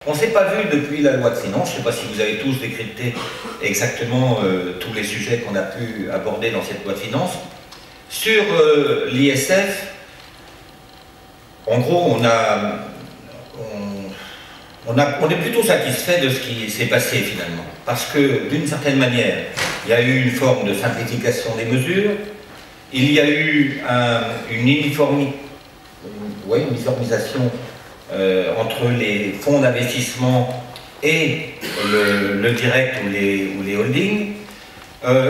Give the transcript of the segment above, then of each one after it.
On ne s'est pas vu depuis la loi de finances, je ne sais pas si vous avez tous décrypté exactement tous les sujets qu'on a pu aborder dans cette loi de finances. Sur l'ISF, en gros, on est plutôt satisfait de ce qui s'est passé finalement. Parce que d'une certaine manière, il y a eu une forme de simplification des mesures, il y a eu une uniformisation entre les fonds d'investissement et le direct ou les holdings.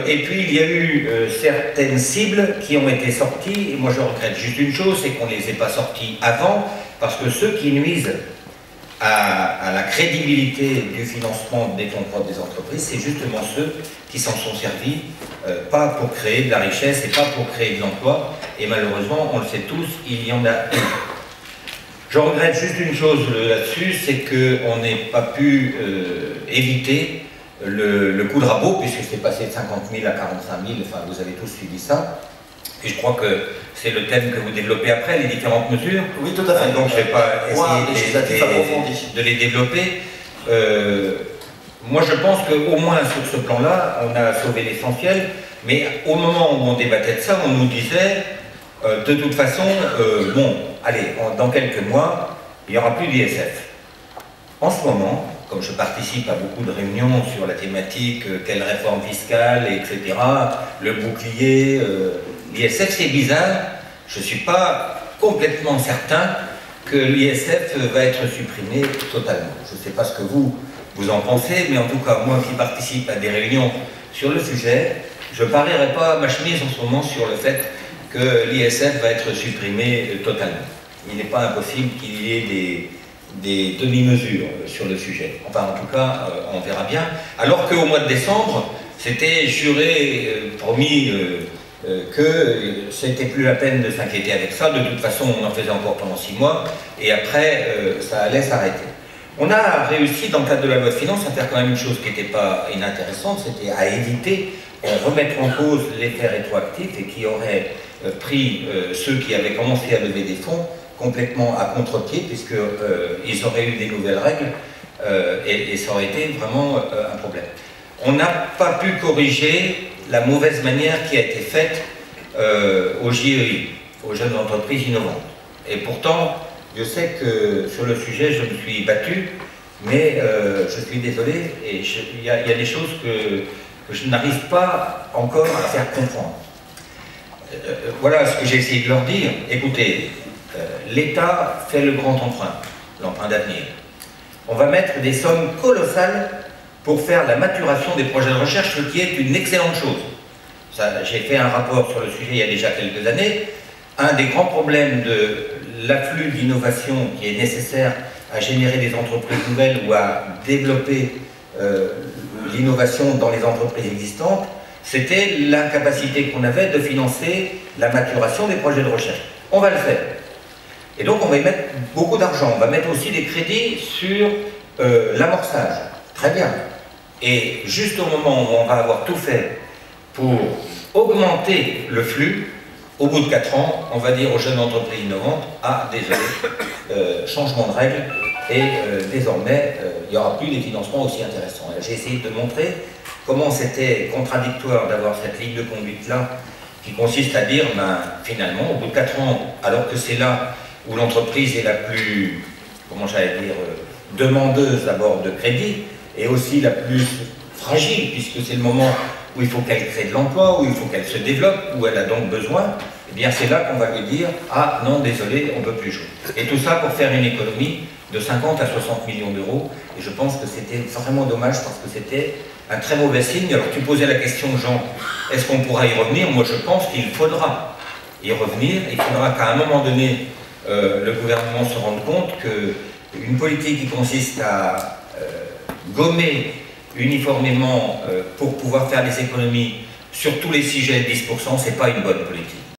Et puis il y a eu certaines cibles qui ont été sorties, et moi je regrette juste une chose, c'est qu'on ne les ait pas sorties avant, parce que ceux qui nuisent à la crédibilité du financement des fonds propres des entreprises, c'est justement ceux qui s'en sont servis, pas pour créer de la richesse et pas pour créer de l'emploi, et malheureusement, on le sait tous, il y en a eu. Je regrette juste une chose là-dessus, c'est qu'on n'ait pas pu éviter le coup de rabot, puisque c'est passé de 50 000 à 45 000, enfin vous avez tous suivi ça. Et je crois que c'est le thème que vous développez après, les différentes mesures. Oui, tout à fait. Donc je ne vais pas essayer de les développer. Moi je pense qu'au moins sur ce plan-là, on a sauvé l'essentiel, mais au moment où on débattait de ça, on nous disait, de toute façon, bon, allez, dans quelques mois, il n'y aura plus d'ISF. En ce moment, comme je participe à beaucoup de réunions sur la thématique, quelle réforme fiscale, etc., le bouclier, l'ISF, c'est bizarre, je ne suis pas complètement certain que l'ISF va être supprimé totalement. Je ne sais pas ce que vous en pensez, mais en tout cas, moi qui participe à des réunions sur le sujet, je ne parierai pas ma chemise en ce moment sur le fait que l'ISF va être supprimé totalement. Il n'est pas impossible qu'il y ait des demi-mesures sur le sujet. Enfin, en tout cas, on verra bien. Alors qu'au mois de décembre, c'était juré, promis, que c'était plus la peine de s'inquiéter avec ça. De toute façon, on en faisait encore pendant 6 mois, et après, ça allait s'arrêter. On a réussi, dans le cadre de la loi de finances, à faire quand même une chose qui n'était pas inintéressante, c'était à éviter remettre en cause l'effet rétroactif et qui aurait pris ceux qui avaient commencé à lever des fonds complètement à contre-pied, puisqu'ils auraient eu des nouvelles règles et ça aurait été vraiment un problème. On n'a pas pu corriger la mauvaise manière qui a été faite aux JEI, aux jeunes entreprises innovantes. Et pourtant, je sais que sur le sujet, je me suis battu, mais je suis désolé, et il y a des choses que je n'arrive pas encore à faire comprendre. Voilà ce que j'ai essayé de leur dire. Écoutez, l'État fait le grand emprunt, l'emprunt d'avenir. On va mettre des sommes colossales pour faire la maturation des projets de recherche, ce qui est une excellente chose. J'ai fait un rapport sur le sujet il y a déjà quelques années. Un des grands problèmes de l'afflux d'innovation qui est nécessaire à générer des entreprises nouvelles ou à développer l'innovation dans les entreprises existantes, c'était l'incapacité qu'on avait de financer la maturation des projets de recherche. On va le faire. Et donc on va y mettre beaucoup d'argent. On va mettre aussi des crédits sur l'amorçage. Très bien. Et juste au moment où on va avoir tout fait pour augmenter le flux, au bout de 4 ans, on va dire aux jeunes entreprises innovantes, ah désolé, changement de règle, et désormais, il n'y aura plus des financements aussi intéressants. J'ai essayé de montrer comment c'était contradictoire d'avoir cette ligne de conduite-là, qui consiste à dire, ben, finalement, au bout de 4 ans, alors que c'est là où l'entreprise est la plus, comment j'allais dire, demandeuse d'abord de crédit, et aussi la plus fragile, puisque c'est le moment où il faut qu'elle crée de l'emploi, où il faut qu'elle se développe, où elle a donc besoin, eh bien c'est là qu'on va lui dire « Ah non, désolé, on ne peut plus jouer ». Et tout ça pour faire une économie de 50 à 60 millions d'euros, et je pense que c'était vraiment dommage parce que c'était un très mauvais signe. Alors tu posais la question, Jean, est-ce qu'on pourra y revenir? Moi je pense qu'il faudra y revenir. Il faudra qu'à un moment donné, le gouvernement se rende compte qu'une politique qui consiste à gommer uniformément pour pouvoir faire des économies sur tous les sujets de 10%, c'est pas une bonne politique.